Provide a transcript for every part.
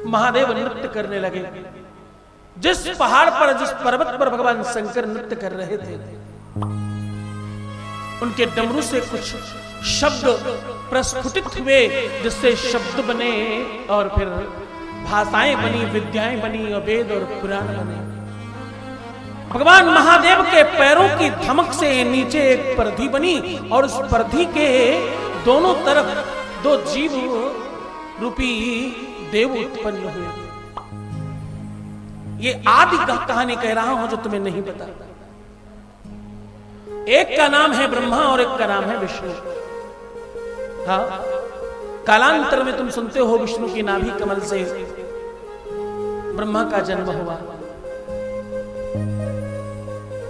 महादेव नृत्य करने लगे। जिस पहाड़ पर, जिस पर्वत पर भगवान शंकर नृत्य कर रहे थे, उनके डमरू से कुछ शब्द प्रस्फुटित हुए, जिससे शब्द बने और फिर भाषाएं बनी, विद्याएं बनी, वेद और पुराण बने। भगवान महादेव के पैरों की धमक से नीचे एक परधी बनी और उस परधी के दोनों तरफ दो जीव रूपी देव उत्पन्न हुए। ये आदि कहानी कह रहा हूं जो तुम्हें नहीं पता। एक का नाम है ब्रह्मा और एक का नाम है विष्णु। हाँ, कालांतर में तुम सुनते हो विष्णु की नाभि कमल से ब्रह्मा का जन्म हुआ।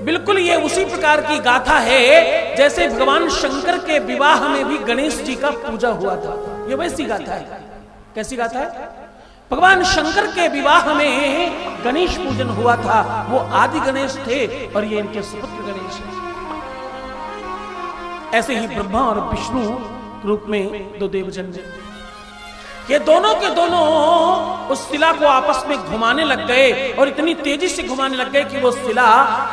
बिल्कुल ये उसी प्रकार की गाथा है जैसे भगवान शंकर के विवाह में भी गणेश जी का पूजा हुआ था। ये वैसी गाथा है। कैसी गाथा है? भगवान शंकर के विवाह में गणेश पूजन हुआ था। वो आदि गणेश थे और ये इनके सुपुत्र गणेश हैं। ऐसे ही ब्रह्मा और विष्णु रूप में दो देव जन्मे। ये दोनों के दोनों उस शिला को आपस में घुमाने लग गए और इतनी तेजी से घुमाने लग गए कि वो शिला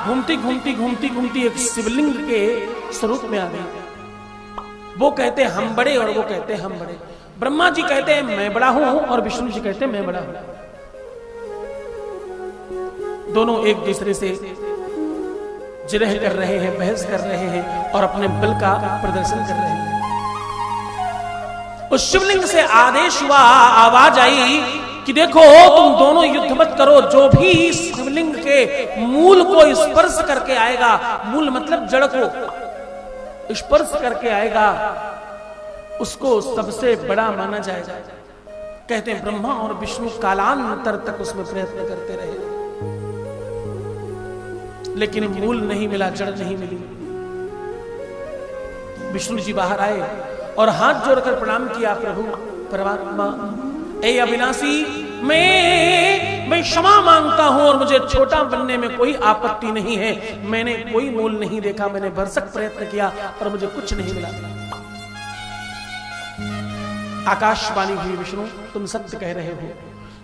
घूमती घूमती घूमती घूमती एक शिवलिंग के स्वरूप में आ गई। वो कहते हम बड़े और वो कहते हम बड़े। ब्रह्मा जी कहते हैं मैं बड़ा हूं और विष्णु जी कहते हैं मैं बड़ा हूं। दोनों एक दूसरे से जिरह कर रहे हैं, बहस कर रहे हैं और अपने बल का प्रदर्शन कर रहे हैं। उस शिवलिंग से आदेश हुआ, आवाज आई कि देखो तुम दोनों युद्ध मत करो। जो भी शिवलिंग के मूल को स्पर्श करके आएगा, मूल मतलब जड़ को स्पर्श करके आएगा, उसको सबसे बड़ा माना जाएगा। कहते हैं ब्रह्मा और विष्णु कालांतर तक उसमें प्रयत्न करते रहे, लेकिन मूल नहीं मिला, जड़ नहीं मिली। विष्णु जी बाहर आए और हाथ जोड़कर प्रणाम किया, प्रभु परमात्मा, ए अविनाशी, मैं क्षमा मांगता हूं और मुझे छोटा बनने में कोई आपत्ति नहीं है। मैंने कोई मूल नहीं देखा, मैंने भरसक प्रयत्न किया और मुझे कुछ नहीं मिला। आकाशवाणी हुई, विष्णु तुम सत्य कह रहे हो,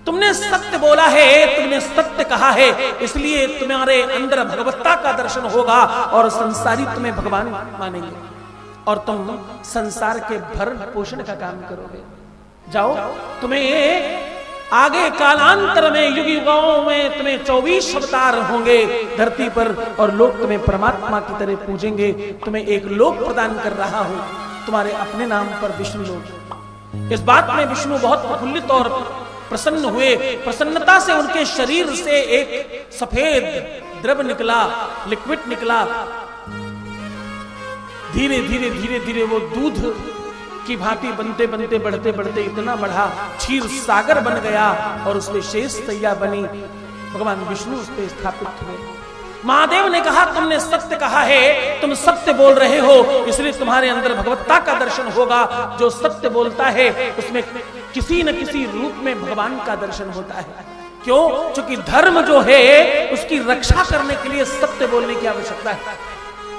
तुमने सत्य बोला है, तुमने सत्य कहा है, इसलिए तुम्हारे अंदर भगवत्ता का दर्शन होगा और संसारी तुम्हें भगवान मानेंगे और तुम संसार के भरण पोषण का काम करोगे। जाओ, तुम्हें आगे कालांतर में युग युगों में तुम्हें 24 अवतार होंगे धरती पर और लोग तुम्हें परमात्मा की तरह पूजेंगे। तुम्हें एक लोक प्रदान कर रहा हूं तुम्हारे अपने नाम पर, विष्णु लोक। इस बात में विष्णु बहुत प्रफुल्लित और प्रसन्न हुए। प्रसन्नता से उनके शरीर से एक सफेद द्रव निकला, लिक्विड निकला। धीरे धीरे धीरे धीरे वो दूध की भांति बनते बनते बढ़ते बढ़ते इतना बढ़ा, क्षीर सागर बन गया और उसमें शेष तैया बनी। भगवान विष्णु उस पर स्थापित हुए। महादेव ने कहा तुमने सत्य कहा है, तुम सत्य बोल रहे हो, इसलिए तुम्हारे अंदर भगवत्ता का दर्शन होगा। जो सत्य बोलता है उसमें किसी न किसी रूप में भगवान का दर्शन होता है। क्यों? क्योंकि धर्म जो है उसकी रक्षा करने के लिए सत्य बोलने की आवश्यकता है।